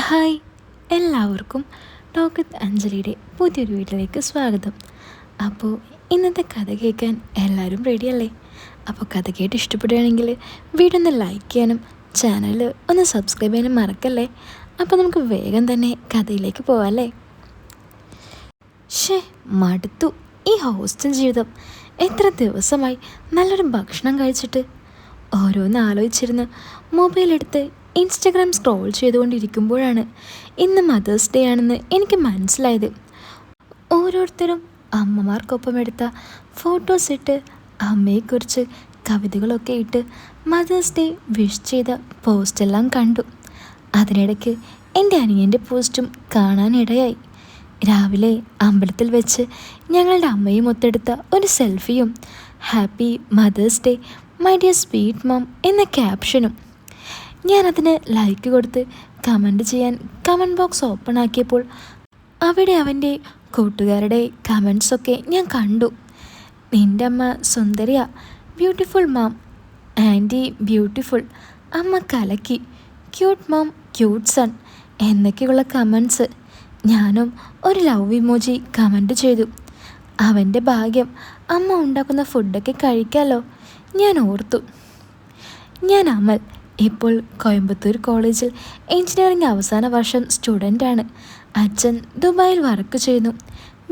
Hi, എല്ലാവർക്കും talk with അഞ്ജലിയുടെ പുതിയൊരു വീട്ടിലേക്ക് സ്വാഗതം. അപ്പോൾ ഇന്നത്തെ കഥ കേൾക്കാൻ എല്ലാവരും റെഡിയല്ലേ? അപ്പോൾ കഥ കേട്ട് ഇഷ്ടപ്പെടുകയാണെങ്കിൽ വീഡിയോ ഒന്ന് ലൈക്ക് ചെയ്യാനും ചാനൽ ഒന്ന് സബ്സ്ക്രൈബ് ചെയ്യാനും മറക്കല്ലേ. അപ്പോൾ നമുക്ക് വേഗം തന്നെ കഥയിലേക്ക് പോവാമല്ലേ? മടുത്തു ഈ ഹോസ്റ്റൽ ജീവിതം. എത്ര ദിവസമായി നല്ലൊരു ഭക്ഷണം കഴിച്ചിട്ട്. ഓരോന്ന് ആലോചിച്ചിരുന്ന് മൊബൈലെടുത്ത് ഇൻസ്റ്റഗ്രാം സ്ക്രോൾ ചെയ്തുകൊണ്ടിരിക്കുമ്പോഴാണ് ഇന്ന് മദേഴ്സ് ഡേ ആണെന്ന് എനിക്ക് മനസ്സിലായത്. ഓരോരുത്തരും അമ്മമാർക്കൊപ്പം എടുത്ത ഫോട്ടോസ് ഇട്ട് അമ്മയെക്കുറിച്ച് കവിതകളൊക്കെ ഇട്ട് മദേഴ്സ് ഡേ വിഷ് ചെയ്ത പോസ്റ്റെല്ലാം കണ്ടു. അതിനിടയ്ക്ക് എൻ്റെ അനിയൻ്റെ പോസ്റ്റും കാണാനിടയായി. രാവിലെ അമ്പലത്തിൽ വെച്ച് ഞങ്ങളുടെ അമ്മയും ഒത്തെടുത്ത ഒരു സെൽഫിയും happy mother's day my dear sweet mom എന്ന ക്യാപ്ഷനും. ഞാനതിന് ലൈക്ക് കൊടുത്ത് കമൻറ്റ് ചെയ്യാൻ കമൻറ്റ് ബോക്സ് ഓപ്പൺ ആക്കിയപ്പോൾ അവിടെ അവൻ്റെ കൂട്ടുകാരുടെ കമൻറ്റ്സൊക്കെ ഞാൻ കണ്ടു. നിൻ്റെ അമ്മ സുന്ദരിയ, ബ്യൂട്ടിഫുൾ മാം, ആൻറ്റി ബ്യൂട്ടിഫുൾ, അമ്മ കലക്കി, ക്യൂട്ട് മാം, ക്യൂട്ട് സൺ എന്നൊക്കെയുള്ള കമൻറ്റ്സ്. ഞാനും ഒരു ലവ് ഇമോജി കമൻറ്റ് ചെയ്തു. അവൻ്റെ ഭാഗ്യം, അമ്മ ഉണ്ടാക്കുന്ന ഫുഡൊക്കെ കഴിക്കാമല്ലോ. ഞാൻ ഓർത്തു. ഞാൻ അമൽ, ഇപ്പോൾ കോയമ്പത്തൂർ കോളേജിൽ എഞ്ചിനീയറിംഗ് അവസാന വർഷം സ്റ്റുഡൻ്റാണ്. അച്ഛൻ ദുബായിൽ വർക്ക് ചെയ്യുന്നു.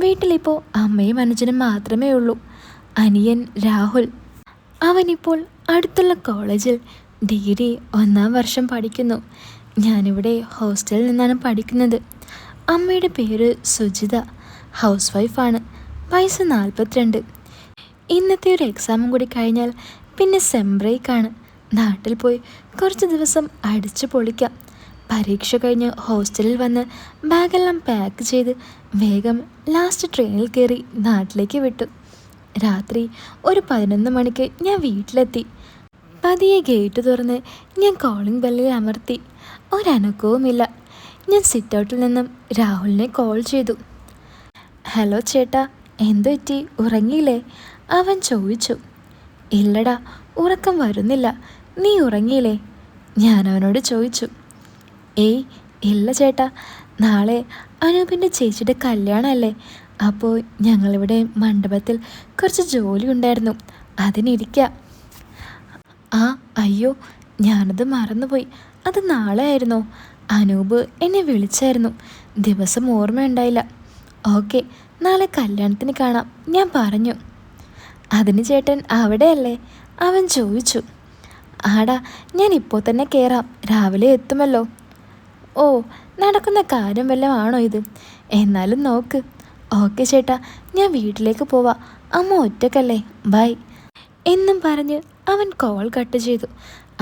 വീട്ടിലിപ്പോൾ അമ്മയും അനുജനും മാത്രമേ ഉള്ളൂ. അനിയൻ രാഹുൽ, അവനിപ്പോൾ അടുത്തുള്ള കോളേജിൽ ഡിഗ്രി 1ാം വർഷം പഠിക്കുന്നു. ഞാനിവിടെ ഹോസ്റ്റലിൽ നിന്നാണ് പഠിക്കുന്നത്. അമ്മയുടെ പേര് സുജിത, ഹൗസ് വൈഫാണ്. വയസ്സ് 42. ഇന്നത്തെ ഒരു എക്സാമും കൂടി കഴിഞ്ഞാൽ പിന്നെ സെം ബ്രേക്കാണ്. നാട്ടിൽ പോയി കുറച്ച് ദിവസം അടിച്ചു പൊളിക്കാം. പരീക്ഷ കഴിഞ്ഞ് ഹോസ്റ്റലിൽ വന്ന് ബാഗെല്ലാം പാക്ക് ചെയ്ത് വേഗം ലാസ്റ്റ് ട്രെയിനിൽ കയറി നാട്ടിലേക്ക് വിട്ടു. രാത്രി ഒരു 11 മണിക്ക് ഞാൻ വീട്ടിലെത്തി. പതിയെ ഗേറ്റ് തുറന്ന് ഞാൻ കോളിംഗ് ബെല്ലിൽ അമർത്തി. ഒരനക്കവുമില്ല. ഞാൻ സിറ്റ് ഔട്ടിൽ നിന്നും രാഹുലിനെ കോൾ ചെയ്തു. ഹലോ ചേട്ടാ, എന്തു പറ്റി, ഉറങ്ങിയില്ലേ? അവൻ ചോദിച്ചു. ഇല്ലടാ, ഉറക്കം വരുന്നില്ല. നീ ഉറങ്ങിയില്ലേ? ഞാൻ അവനോട് ചോദിച്ചു. ഏയ് ഇല്ല ചേട്ടാ, നാളെ അനൂപിൻ്റെ ചേച്ചിയുടെ കല്യാണമല്ലേ. അപ്പോൾ ഞങ്ങളിവിടെ മണ്ഡപത്തിൽ കുറച്ച് ജോലി ഉണ്ടായിരുന്നു, അതിനിരിക്കുക. ആ അയ്യോ, ഞാനത് മറന്നുപോയി. അത് നാളെ ആയിരുന്നോ? അനൂപ് എന്നെ വിളിച്ചായിരുന്നു, ദിവസം ഓർമ്മയുണ്ടായില്ല. ഓക്കെ, നാളെ കല്യാണത്തിന് കാണാം, ഞാൻ പറഞ്ഞു. അതിന് ചേട്ടൻ അവിടെയല്ലേ? അവൻ ചോദിച്ചു. ആടാ, ഞാൻ ഇപ്പോൾ തന്നെ കയറാം, രാവിലെ എത്തുമല്ലോ. ഓ, നടക്കുന്ന കാര്യം വല്ലതും ആണോ ഇത്? എന്നാലും നോക്ക്. ഓക്കെ ചേട്ടാ, ഞാൻ വീട്ടിലേക്ക് പോവാം, അമ്മ ഒറ്റക്കല്ലേ, ബൈ എന്നും പറഞ്ഞ് അവൻ കോൾ കട്ട് ചെയ്തു.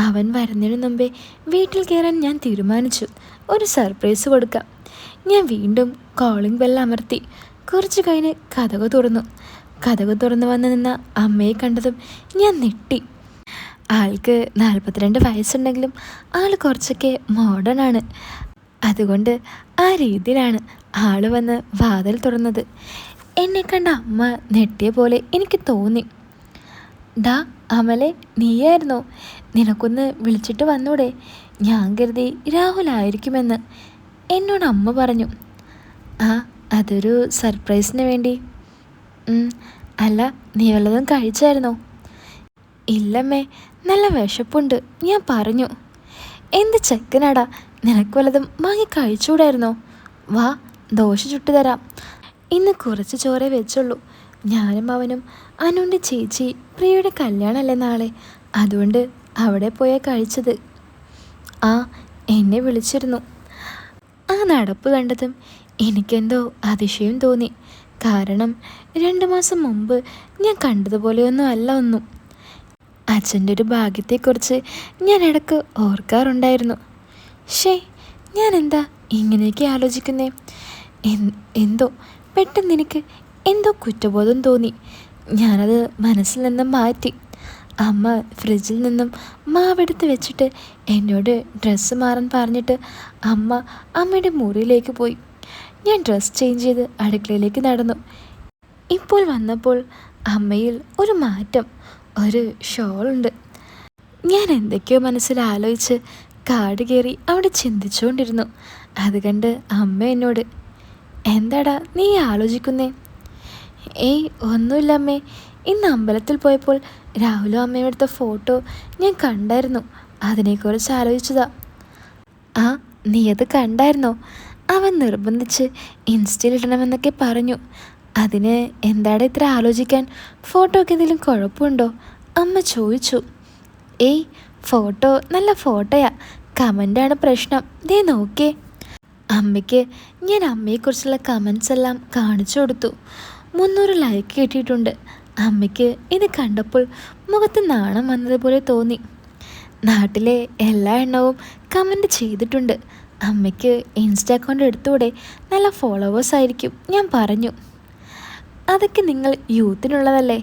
അവൻ വരുന്നതിന് മുമ്പേ വീട്ടിൽ കയറാൻ ഞാൻ തീരുമാനിച്ചു. ഒരു സർപ്രൈസ് കൊടുക്കാം. ഞാൻ വീണ്ടും കോളിംഗ് ബെൽ അമർത്തി. കുറച്ച് കഴിഞ്ഞ് കതക് തുറന്നു വന്ന് നിന്ന അമ്മയെ കണ്ടതും ഞാൻ ഞെട്ടി. ആൾക്ക് 42 വയസ്സുണ്ടെങ്കിലും ആൾ കുറച്ചൊക്കെ മോഡേൺ ആണ്. അതുകൊണ്ട് ആ രീതിയിലാണ് ആൾ വന്ന് വാതിൽ തുറന്നത്. എന്നെ കണ്ട അമ്മ ഞെട്ടിയ പോലെ എനിക്ക് തോന്നി. ഡാ അമലെ, നീയായിരുന്നോ? നിനക്കൊന്ന് വിളിച്ചിട്ട് വന്നൂടെ? ഞാൻ കരുതി രാഹുലായിരിക്കുമെന്ന് എന്നോട് അമ്മ പറഞ്ഞു. ആ, അതൊരു സർപ്രൈസിന് വേണ്ടി. അല്ല, നീ വല്ലതും കഴിച്ചായിരുന്നോ? ഇല്ലമ്മേ, നല്ല വിശപ്പുണ്ട്, ഞാൻ പറഞ്ഞു. എന്ത് ചെക്കനാടാ, നിനക്ക് വല്ലതും വാങ്ങി കഴിച്ചുകൂടായിരുന്നോ? വാ, ദോശ ചുട്ടു തരാം. ഇന്ന് കുറച്ച് ചോറേ വെച്ചുള്ളൂ. ഞാനും അവനും അനുവിൻ്റെ ചേച്ചി പ്രിയയുടെ കല്യാണമല്ലേ നാളെ, അതുകൊണ്ട് അവിടെ പോയാൽ കഴിച്ചത്. ആ, എന്നെ വിളിച്ചിരുന്നു. ആ നടപ്പ് കണ്ടതും എനിക്കെന്തോ അതിശയം തോന്നി. കാരണം 2 മാസം മുമ്പ് ഞാൻ കണ്ടതുപോലെയൊന്നും അല്ല ഒന്നും. അച്ഛൻ്റെ ഒരു ഭാഗ്യത്തെക്കുറിച്ച് ഞാൻ ഇടയ്ക്ക് ഓർക്കാറുണ്ടായിരുന്നു. ഞാൻ എന്താ ഇങ്ങനെയൊക്കെ ആലോചിക്കുന്നേ? എന്തോ പെട്ടെന്ന് എനിക്ക് എന്തോ കുറ്റബോധം തോന്നി. ഞാനത് മനസ്സിൽ നിന്നും മാറ്റി. അമ്മ ഫ്രിഡ്ജിൽ നിന്നും മാവെടുത്ത് വെച്ചിട്ട് എന്നോട് ഡ്രസ്സ് മാറാൻ പറഞ്ഞിട്ട് അമ്മയുടെ മുറിയിലേക്ക് പോയി. ഞാൻ ഡ്രസ്സ് ചേഞ്ച് ചെയ്ത് അടുക്കളയിലേക്ക് നടന്നു. ഇപ്പോൾ വന്നപ്പോൾ അമ്മയിൽ ഒരു മാറ്റം, ഒരു ഷോളുണ്ട്. ഞാൻ എന്തൊക്കെയോ മനസ്സിൽ ആലോചിച്ച് കാട് കയറി അവിടെ ചിന്തിച്ചുകൊണ്ടിരുന്നു. അത് കണ്ട് അമ്മ എന്നോട്, എന്താടാ നീ ആലോചിക്കുന്നേ? ഏയ് ഒന്നുമില്ല അമ്മേ, ഇന്ന് അമ്പലത്തിൽ പോയപ്പോൾ രാഹുലും അമ്മയും എടുത്ത ഫോട്ടോ ഞാൻ കണ്ടായിരുന്നു, അതിനെക്കുറിച്ച് ആലോചിച്ചതാ. ആ, നീ അത് കണ്ടായിരുന്നോ? അവൻ നിർബന്ധിച്ച് ഇൻസ്റ്റയിലിടണമെന്നൊക്കെ പറഞ്ഞു. അതിന് എന്താടാ ഇത്ര ആലോചിക്കാൻ? ഫോട്ടോയ്ക്ക് എന്തെങ്കിലും കുഴപ്പമുണ്ടോ? അമ്മ ചോദിച്ചു. ഏയ് ഫോട്ടോ നല്ല ഫോട്ടോയാ, കമൻ്റാണ് പ്രശ്നം. ദേ നോക്കേ. അമ്മയ്ക്ക് ഞാൻ അമ്മയെക്കുറിച്ചുള്ള കമൻസ് എല്ലാം കാണിച്ചു കൊടുത്തു. 300 ലൈക്ക് കിട്ടിയിട്ടുണ്ട്. അമ്മയ്ക്ക് ഇത് കണ്ടപ്പോൾ മുഖത്ത് നാണം വന്നതുപോലെ തോന്നി. നാട്ടിലെ എല്ലാ എണ്ണവും കമൻറ്റ് ചെയ്തിട്ടുണ്ട്. അമ്മയ്ക്ക് ഇൻസ്റ്റാ അക്കൗണ്ട് എടുത്തൂടെ? നല്ല ഫോളോവേഴ്സ് ആയിരിക്കും. ഞാൻ പറഞ്ഞു. അതൊക്കെ നിങ്ങൾ യൂത്തിനുള്ളതല്ലേ.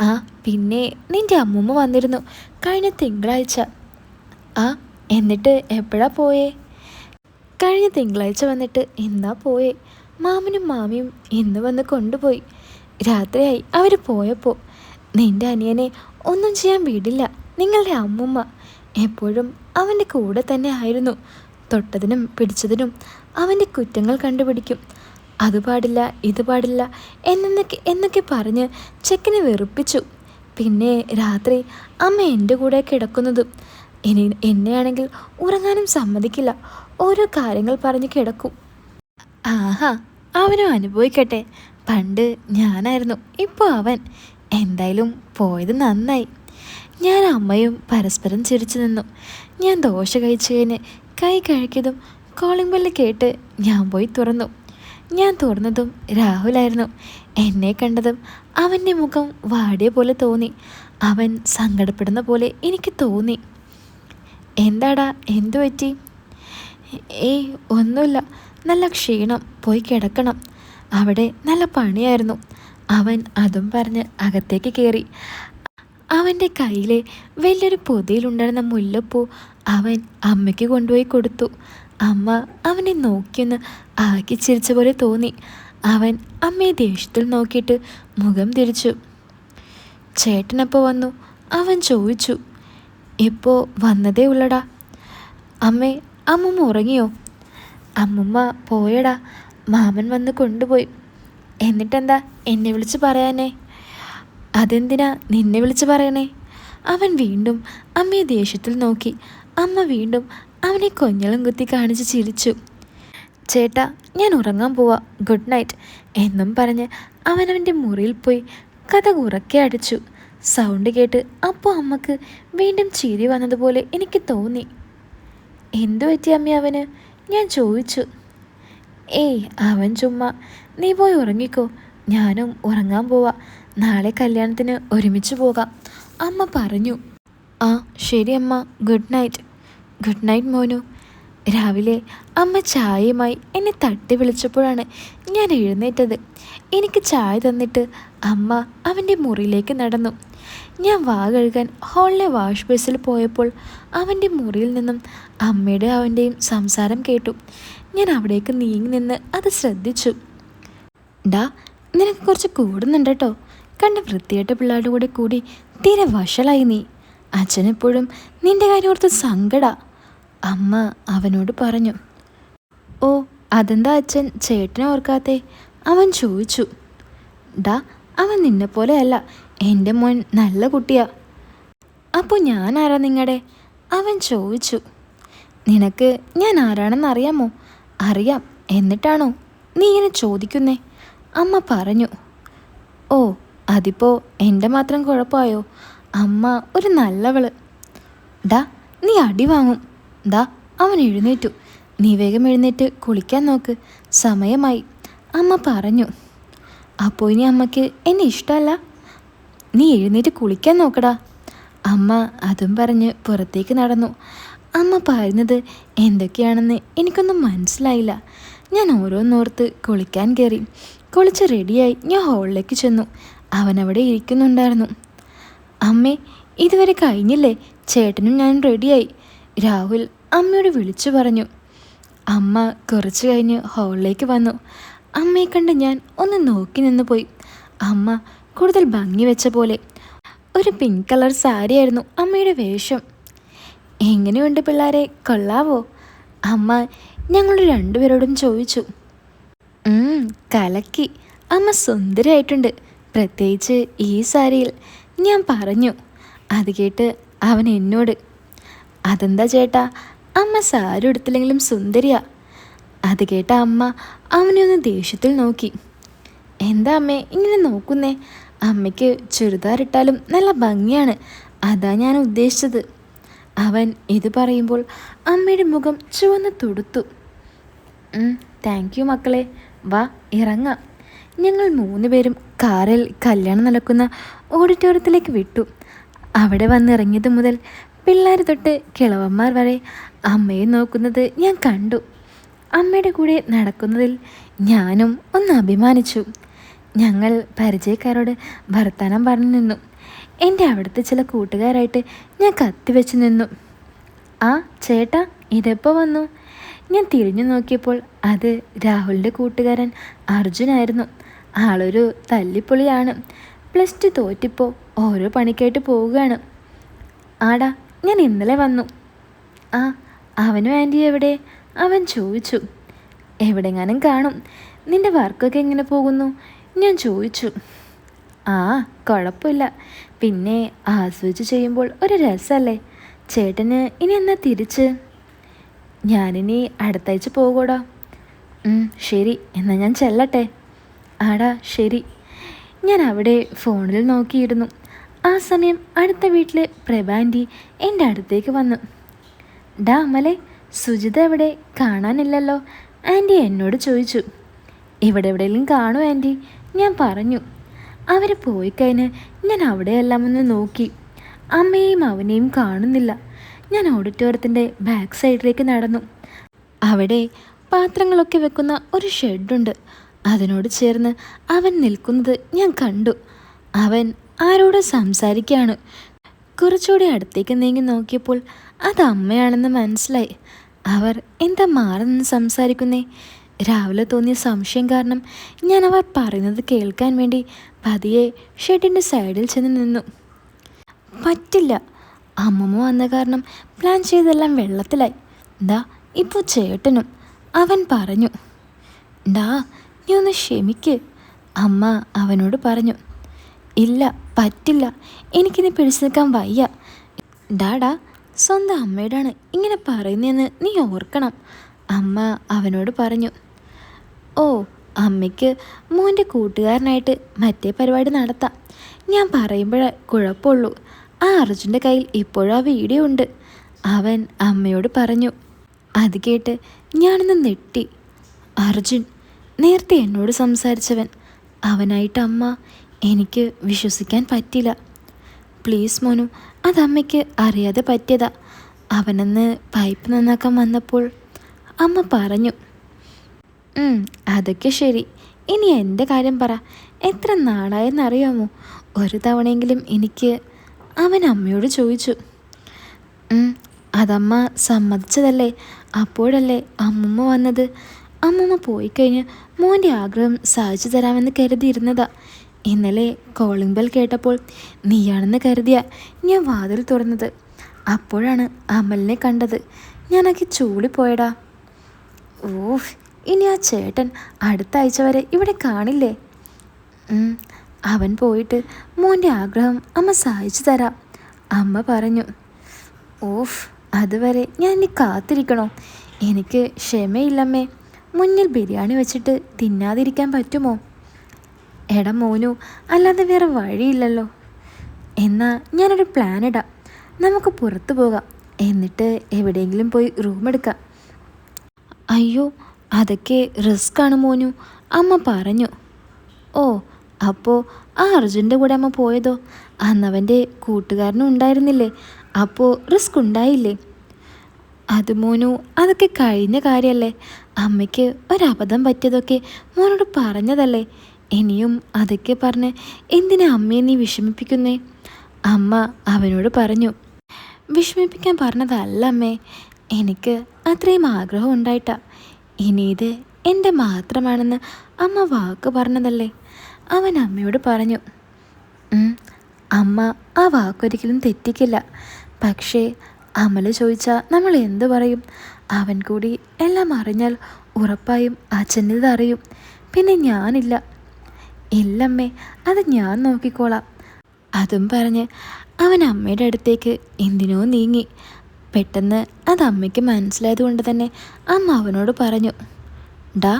ആ പിന്നെ നിൻ്റെ അമ്മൂമ്മ വന്നിരുന്നു കഴിഞ്ഞ തിങ്കളാഴ്ച. ആ, എന്നിട്ട് എപ്പോഴാ പോയേ? കഴിഞ്ഞ തിങ്കളാഴ്ച വന്നിട്ട് ഇന്നാ പോയേ. മാമനും മാമിയും ഇന്ന് വന്ന് കൊണ്ടുപോയി. രാത്രിയായി അവർ പോയപ്പോൾ. നിൻ്റെ അനിയനെ ഒന്നും ചെയ്യാൻ വിടില്ല നിങ്ങളുടെ അമ്മൂമ്മ. എപ്പോഴും അവൻ്റെ കൂടെ തന്നെ ആയിരുന്നു. തൊട്ടതിനും പിടിച്ചതിനും അവൻ്റെ കുറ്റങ്ങൾ കണ്ടുപിടിക്കും. അത് പാടില്ല ഇത് പാടില്ല എന്നൊക്കെ പറഞ്ഞ് ചെക്കനെ വെറുപ്പിച്ചു. പിന്നെ രാത്രി അമ്മ എൻ്റെ കൂടെ കിടക്കുന്നതും. എന്നെയാണെങ്കിൽ ഉറങ്ങാനും സമ്മതിക്കില്ല. ഓരോ കാര്യങ്ങൾ പറഞ്ഞ് കിടക്കും. ആഹാ, അവനും അനുഭവിക്കട്ടെ. പണ്ട് ഞാനായിരുന്നു, ഇപ്പോൾ അവൻ. എന്തായാലും പോയത് നന്നായി. ഞാൻ അമ്മയും പരസ്പരം ചിരിച്ചു നിന്നു. ഞാൻ ദോശ കഴിച്ചു കഴിഞ്ഞ് കൈ കഴിക്കതും കോളിംഗ് ബെല്ല് കേട്ട് ഞാൻ പോയി തുറന്നു. ഞാൻ തുറന്നതും രാഹുലായിരുന്നു. എന്നെ കണ്ടതും അവൻ്റെ മുഖം വാടിയ പോലെ തോന്നി. അവൻ സങ്കടപ്പെടുന്ന പോലെ എനിക്ക് തോന്നി. എന്താടാ, എന്തു പറ്റി? ഏയ് ഒന്നുമില്ല, നല്ല ക്ഷീണം, പോയി കിടക്കണം. അവിടെ നല്ല പണിയായിരുന്നു. അവൻ അതും പറഞ്ഞ് അകത്തേക്ക് കയറി. അവൻ്റെ കയ്യിലെ വലിയൊരു പൊതിയിലുണ്ടായിരുന്ന മുല്ലപ്പൂ അവൻ അമ്മയ്ക്ക് കൊണ്ടുപോയി കൊടുത്തു. അമ്മ അവനെ നോക്കിയൊന്ന് ആക്കി ചിരിച്ച പോലെ തോന്നി. അവൻ അമ്മയെ ദേഷ്യത്തിൽ നോക്കിയിട്ട് മുഖം തിരിച്ചു. ചേട്ടനപ്പോൾ വന്നു? അവൻ ചോദിച്ചു. ഇപ്പോൾ വന്നതേ ഉള്ളടാ. അമ്മേ, അമ്മൂമ്മ ഉറങ്ങിയോ? അമ്മൂമ്മ പോയടാ, മാമൻ വന്ന് കൊണ്ടുപോയി. എന്നിട്ടെന്താ എന്നെ വിളിച്ച് പറയാനേ? അതെന്തിനാ നിന്നെ വിളിച്ച് പറയണേ? അവൻ വീണ്ടും അമ്മയെ ദേഷ്യത്തിൽ നോക്കി. അമ്മ വീണ്ടും അവനെ കൊഞ്ഞളും കുത്തി കാണിച്ച് ചിരിച്ചു. ചേട്ടാ, ഞാൻ ഉറങ്ങാൻ പോവാ, ഗുഡ് നൈറ്റ് എന്നും പറഞ്ഞ് അവനവൻ്റെ മുറിയിൽ പോയി കഥ ഉറക്കെ അടിച്ചു. സൗണ്ട് കേട്ട് അപ്പോൾ അമ്മക്ക് വീണ്ടും ചിരി വന്നതുപോലെ എനിക്ക് തോന്നി. എന്തു പറ്റി അമ്മ അവന്? ഞാൻ ചോദിച്ചു. ഏയ് അവൻ ചുമ്മാ. നീ പോയി ഉറങ്ങിക്കോ, ഞാനും ഉറങ്ങാൻ പോവാ. നാളെ കല്യാണത്തിന് ഒരുമിച്ച് പോകാം, അമ്മ പറഞ്ഞു. ആ ശരി അമ്മ, ഗുഡ് നൈറ്റ്. ഗുഡ് നൈറ്റ് മോനു. രാവിലെ അമ്മ ചായയുമായി എന്നെ തട്ടി വിളിച്ചപ്പോഴാണ് ഞാൻ എഴുന്നേറ്റത്. എനിക്ക് ചായ തന്നിട്ട് അമ്മ അവൻ്റെ മുറിയിലേക്ക് നടന്നു. ഞാൻ വാ കഴുകാൻ ഹാളിലെ വാഷ് ബേസിൽ പോയപ്പോൾ അവൻ്റെ മുറിയിൽ നിന്നും അമ്മയുടെ അവൻ്റെയും സംസാരം കേട്ടു. ഞാൻ അവിടേക്ക് നീങ്ങി നിന്ന് അത് ശ്രദ്ധിച്ചു. ഡാ, നിനക്ക് കുറച്ച് കൂടുന്നുണ്ട് കേട്ടോ. കണ്ട വൃത്തിയായിട്ട് പിള്ളേരുടെ കൂടെ കൂടി തീരെ വഷളായി നീ. അച്ഛനെപ്പോഴും നിൻ്റെ കാര്യം ഓർത്ത് സങ്കടാ, അമ്മ അവനോട് പറഞ്ഞു. ഓ, അതെന്താ അച്ഛൻ ചേട്ടനെ ഓർക്കാത്തേ? അവൻ ചോദിച്ചു. ഡാ, അവൻ നിന്നെപ്പോലെയല്ല, എൻ്റെ മോൻ നല്ല കുട്ടിയാ. അപ്പോൾ ഞാൻ ആരാ നിങ്ങളുടെ? അവൻ ചോദിച്ചു. നിനക്ക് ഞാൻ ആരാണെന്ന് അറിയാമോ? അറിയാം, എന്നിട്ടാണോ നീ ഇങ്ങനെ ചോദിക്കുന്നേ? അമ്മ പറഞ്ഞു. ഓ, അതിപ്പോൾ എൻ്റെ മാത്രം കുഴപ്പമായോ? അമ്മ ഒരു നല്ലവള്. ഡാ, നീ അടി വാങ്ങും. ദാ, അവൻ എഴുന്നേറ്റു. നീ വേഗം എഴുന്നേറ്റ് കുളിക്കാൻ നോക്ക്, സമയമായി, അമ്മ പറഞ്ഞു. അപ്പോൾ ഇനി അമ്മയ്ക്ക് എന്നെ ഇഷ്ടമല്ല? നീ എഴുന്നേറ്റ് കുളിക്കാൻ നോക്കടാ. അമ്മ അതും പറഞ്ഞ് പുറത്തേക്ക് നടന്നു. അമ്മ പറയുന്നത് എന്തൊക്കെയാണെന്ന് എനിക്കൊന്നും മനസ്സിലായില്ല. ഞാൻ ഓരോന്നോർത്ത് കുളിക്കാൻ കയറി. കുളിച്ച് റെഡിയായി ഞാൻ ഹാളിലേക്ക് ചെന്നു. അവനവിടെ ഇരിക്കുന്നുണ്ടായിരുന്നു. അമ്മേ, ഇതുവരെ കഴിഞ്ഞില്ലേ? ചേട്ടനും ഞാനും റെഡിയായി, രാഹുൽ അമ്മയോട് വിളിച്ചു പറഞ്ഞു. അമ്മ കുറച്ച് കഴിഞ്ഞ് ഹാളിലേക്ക് വന്നു. അമ്മയെ കണ്ട് ഞാൻ ഒന്ന് നോക്കി നിന്ന് പോയി. അമ്മ കൂടുതൽ ഭംഗി വെച്ച പോലെ. ഒരു പിങ്ക് കളർ സാരിയായിരുന്നു അമ്മയുടെ വേഷം. എങ്ങനെയുണ്ട് പിള്ളേരെ, കൊള്ളാവോ? അമ്മ ഞങ്ങൾ രണ്ടുപേരോടും ചോദിച്ചു. കലക്കി, അമ്മ സുന്ദരമായിട്ടുണ്ട്, പ്രത്യേകിച്ച് ഈ സാരിയിൽ, ഞാൻ പറഞ്ഞു. അത് കേട്ട് അവൻ എന്നോട്, അതെന്താ ചേട്ടാ, അമ്മ സാരി എടുത്തില്ലെങ്കിലും സുന്ദരിയാ. അത് കേട്ട അമ്മ അവനെ ഒന്ന് ദേഷ്യത്തിൽ നോക്കി. എന്താ അമ്മേ ഇങ്ങനെ നോക്കുന്നേ? അമ്മയ്ക്ക് ചുരിദാർ ഇട്ടാലും നല്ല ഭംഗിയാണ്, അതാ ഞാൻ ഉദ്ദേശിച്ചത്. അവൻ ഇത് പറയുമ്പോൾ അമ്മയുടെ മുഖം ചുവന്ന് തുടുത്തു. താങ്ക് യു മക്കളെ, വാ ഇറങ്ങാം. ഞങ്ങൾ 3 പേരും കാറിൽ കല്യാണം നടക്കുന്ന ഓഡിറ്റോറിയത്തിലേക്ക് വിട്ടു. അവിടെ വന്നിറങ്ങിയത് മുതൽ പിള്ളേർ തൊട്ട് കിളവന്മാർ വരെ അമ്മയെ നോക്കുന്നത് ഞാൻ കണ്ടു. അമ്മയുടെ കൂടെ നടക്കുന്നതിൽ ഞാനും ഒന്ന് അഭിമാനിച്ചു. ഞങ്ങൾ പരിചയക്കാരോട് വർത്തമാനം പറഞ്ഞു നിന്നു. എൻ്റെ അവിടുത്തെ ചില കൂട്ടുകാരായിട്ട് ഞാൻ കത്തിവെച്ച് നിന്നു. ആ ചേട്ടാ, ഇതെപ്പോൾ വന്നു? ഞാൻ തിരിഞ്ഞു നോക്കിയപ്പോൾ അത് രാഹുലിൻ്റെ കൂട്ടുകാരൻ അർജുനായിരുന്നു. ആളൊരു തല്ലിപ്പൊളിയാണ്. +2 തോറ്റിപ്പോൾ ഓരോ പണിക്കായിട്ട് പോവുകയാണ്. ആടാ, ഞാൻ ഇന്നലെ വന്നു. ആ, അവനും ആൻറ്റി എവിടെ? അവൻ ചോദിച്ചു. എവിടെങ്ങാനും കാണും. നിൻ്റെ വർക്കൊക്കെ എങ്ങനെ പോകുന്നു? ഞാൻ ചോദിച്ചു. ആ, കുഴപ്പമില്ല. പിന്നെ ആസ്വദിച്ച് ചെയ്യുമ്പോൾ ഒരു രസമല്ലേ. ചേട്ടന് ഇനി എന്നാ തിരിച്ച്? ഞാനിനി അടുത്താഴ്ച പോകൂടാ. ശരി, എന്നാൽ ഞാൻ ചെല്ലട്ടെ. ആടാ ശരി. ഞാൻ അവിടെ ഫോണിൽ നോക്കിയിരുന്നു. ആ സമയം അടുത്ത വീട്ടിലെ പ്രഭാൻറ്റി എൻ്റെ അടുത്തേക്ക് വന്നു. ഡാ അമലെ, സുജിത എവിടെ? കാണാനില്ലല്ലോ, ആൻറ്റി എന്നോട് ചോദിച്ചു. ഇവിടെ എവിടെയെങ്കിലും കാണുമോ ആൻറ്റി? ഞാൻ പറഞ്ഞു. അവർ പോയി കഴിഞ്ഞ് ഞാൻ അവിടെയെല്ലാം ഒന്ന് നോക്കി. അമ്മയെയും അവനെയും കാണുന്നില്ല. ഞാൻ ഓഡിറ്റോറിയത്തിൻ്റെ ബാക്ക് സൈഡിലേക്ക് നടന്നു. അവിടെ പാത്രങ്ങളൊക്കെ വെക്കുന്ന ഒരു ഷെഡുണ്ട്. അതിനോട് ചേർന്ന് അവൻ നിൽക്കുന്നത് ഞാൻ കണ്ടു. അവൻ ആരോട് സംസാരിക്കുകയാണ്. കുറച്ചുകൂടി അടുത്തേക്ക് നീങ്ങി നോക്കിയപ്പോൾ അത് അമ്മയാണെന്ന് മനസ്സിലായി. അവർ എന്താ മാറി നിന്ന് സംസാരിക്കുന്നേ? രാവിലെ തോന്നിയ സംശയം കാരണം ഞാൻ അവർ പറയുന്നത് കേൾക്കാൻ വേണ്ടി പതിയെ ഷെഡിൻ്റെ സൈഡിൽ ചെന്ന് നിന്നു. പറ്റില്ല, അമ്മമ്മ വന്ന കാരണം പ്ലാൻ ചെയ്തെല്ലാം വെള്ളത്തിലായി. ദാ ഇപ്പോൾ ചേട്ടനും, അവൻ പറഞ്ഞു. ഡാ നീ ഒന്ന് ക്ഷമിക്ക്, അമ്മ അവനോട് പറഞ്ഞു. ഇല്ല, പറ്റില്ല, എനിക്കിനി പിടിച്ചു നിൽക്കാൻ വയ്യ. ഡാടാ, സ്വന്തം അമ്മയോടാണ് ഇങ്ങനെ പറയുന്നതെന്ന് നീ ഓർക്കണം, അമ്മ അവനോട് പറഞ്ഞു. ഓ, അമ്മയ്ക്ക് മോൻ്റെ കൂട്ടുകാരനായിട്ട് മറ്റേ പരിപാടി നടത്താം. ഞാൻ പറയുമ്പോഴേ കുഴപ്പമുള്ളൂ. ആ അർജുൻ്റെ കയ്യിൽ ഇപ്പോഴും ആ വീഡിയോ ഉണ്ട്, അവൻ അമ്മയോട് പറഞ്ഞു. അത് കേട്ട് ഞാനൊന്ന് നെട്ടി. അർജുൻ, നേരത്തെ എന്നോട് സംസാരിച്ചവൻ, അവനായിട്ട് അമ്മ, എനിക്ക് വിശ്വസിക്കാൻ പറ്റില്ല. പ്ലീസ് മോനു, അതമ്മയ്ക്ക് അറിയാതെ പറ്റിയതാ. അവനെന്ന് പൈപ്പ് നന്നാക്കാൻ വന്നപ്പോൾ അമ്മ പറഞ്ഞു. അതൊക്കെ ശരി. ഇനി എൻ്റെ കാര്യം പറ. എത്ര നാളായെന്നറിയാമോ? ഒരു തവണയെങ്കിലും എനിക്ക്, അവൻ അമ്മയോട് ചോദിച്ചു. അതമ്മ സമ്മതിച്ചതല്ലേ, അപ്പോഴല്ലേ അമ്മമ്മ വന്നത്. അമ്മമ്മ പോയിക്കഴിഞ്ഞ് മോൻ്റെ ആഗ്രഹം സാധിച്ചു തരാമെന്ന് കരുതിയിരുന്നതാ. ഇന്നലെ കോളിംഗ് ബെൽ കേട്ടപ്പോൾ നീയാണെന്ന് കരുതിയ ഞാൻ വാതിൽ തുറന്നത്. അപ്പോഴാണ് അമലിനെ കണ്ടത്. ഞാനൊക്കെ ചൂളിപ്പോയടാ. ഓഹ്, ഇനി ആ ചേട്ടൻ അടുത്ത ആഴ്ച വരെ ഇവിടെ കാണില്ലേ? അവൻ പോയിട്ട് മോൻ്റെ ആഗ്രഹം അമ്മ സാധിച്ചു തരാം, അമ്മ പറഞ്ഞു. ഓഫ്, അതുവരെ ഞാൻ ഇനി കാത്തിരിക്കണോ? എനിക്ക് ക്ഷമയില്ലമ്മേ. മുന്നിൽ ബിരിയാണി വെച്ചിട്ട് തിന്നാതിരിക്കാൻ പറ്റുമോ? എടാ മോനു, അല്ലാതെ വേറെ വഴിയില്ലല്ലോ. എന്നാൽ ഞാനൊരു പ്ലാൻ ഇടാം. നമുക്ക് പുറത്തു പോകാം, എന്നിട്ട് എവിടെയെങ്കിലും പോയി റൂം എടുക്കാം. അയ്യോ, അതൊക്കെ റിസ്ക്കാണ് മോനു, അമ്മ പറഞ്ഞു. ഓ, അപ്പോൾ ആ അർജുൻ്റെ കൂടെ അമ്മ പോയതോ? അന്നവൻ്റെ കൂട്ടുകാരനും ഉണ്ടായിരുന്നില്ലേ, അപ്പോൾ റിസ്ക് ഉണ്ടായില്ലേ? അത് മോനു, അതൊക്കെ കഴിഞ്ഞ കാര്യമല്ലേ. അമ്മയ്ക്ക് ഒരബദ്ധം പറ്റിയതൊക്കെ മോനോട് പറഞ്ഞതല്ലേ. ഇനിയും അതൊക്കെ പറഞ്ഞ് എന്തിനാ അമ്മയെ നീ വിഷമിപ്പിക്കുന്നേ? അമ്മ അവനോട് പറഞ്ഞു. വിഷമിപ്പിക്കാൻ പറഞ്ഞതല്ല അമ്മേ, എനിക്ക് അത്രയും ആഗ്രഹം ഉണ്ടായിട്ടാ. ഇനി ഇത് എൻ്റെ മാത്രമാണെന്ന് അമ്മ വാക്ക് പറഞ്ഞതല്ലേ, അവൻ അമ്മയോട് പറഞ്ഞു. അമ്മ ആ വാക്കൊരിക്കലും തെറ്റിക്കില്ല. പക്ഷേ അമൽ ചോദിച്ചാൽ നമ്മൾ എന്തു പറയും? അവൻ കൂടി എല്ലാം അറിഞ്ഞാൽ ഉറപ്പായും അച്ഛനിത് അറിയും. പിന്നെ ഞാനില്ല. ഇല്ലമ്മേ, അത് ഞാൻ നോക്കിക്കോളാം. അതും പറഞ്ഞ് അവൻ അമ്മയുടെ അടുത്തേക്ക് എന്തിനോ നീങ്ങി. പെട്ടെന്ന് അത് അമ്മയ്ക്ക് മനസ്സിലായതുകൊണ്ട് തന്നെ അമ്മ അവനോട് പറഞ്ഞു, ഡാ,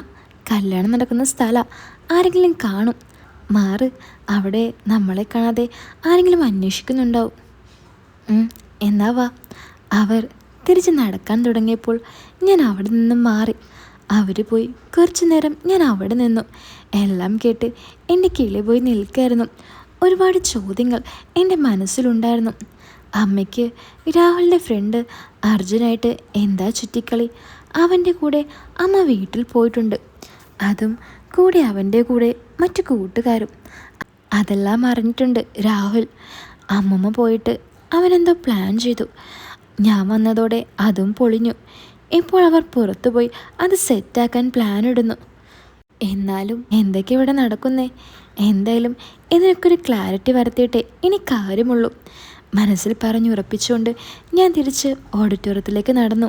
കല്യാണം നടക്കുന്ന സ്ഥലം ആരെങ്കിലും കാണും, മാറ്. അവിടെ നമ്മളെ കാണാതെ ആരെങ്കിലും അന്വേഷിക്കുന്നുണ്ടാവും. എന്നാ വാ. അവർ തിരിച്ച് നടക്കാൻ തുടങ്ങിയപ്പോൾ ഞാൻ അവിടെ നിന്നും മാറി. അവർ പോയി കുറച്ചു നേരം ഞാൻ അവിടെ നിന്നു. എല്ലാം കേട്ട് എൻ്റെ കിളി പോയി നിൽക്കായിരുന്നു. ഒരുപാട് ചോദ്യങ്ങൾ എൻ്റെ മനസ്സിലുണ്ടായിരുന്നു. അമ്മയ്ക്ക് രാഹുലിൻ്റെ ഫ്രണ്ട് അർജുനായിട്ട് എന്താ ചുറ്റിക്കളി? അവൻ്റെ കൂടെ അമ്മ വീട്ടിൽ പോയിട്ടുണ്ട്, അതും കൂടെ അവൻ്റെ കൂടെ മറ്റു കൂട്ടുകാരും. അതെല്ലാം അറിഞ്ഞിട്ടുണ്ട് രാഹുൽ. അമ്മമ്മ പോയിട്ട് അവനെന്തോ പ്ലാൻ ചെയ്തു. ഞാൻ വന്നതോടെ അതും പൊളിഞ്ഞു. ഇപ്പോൾ അവർ പുറത്തുപോയി അത് സെറ്റാക്കാൻ പ്ലാൻ ഇടുന്നു. എന്നാലും എന്തൊക്കെ ഇവിടെ നടക്കുന്നേ? എന്തായാലും ഇതിനൊക്കെ ഒരു ക്ലാരിറ്റി വരുത്തിയിട്ടേ ഇനി കാര്യമുള്ളൂ. മനസ്സിൽ പറഞ്ഞുറപ്പിച്ചുകൊണ്ട് ഞാൻ തിരിച്ച് ഓഡിറ്റോറിയത്തിലേക്ക് നടന്നു.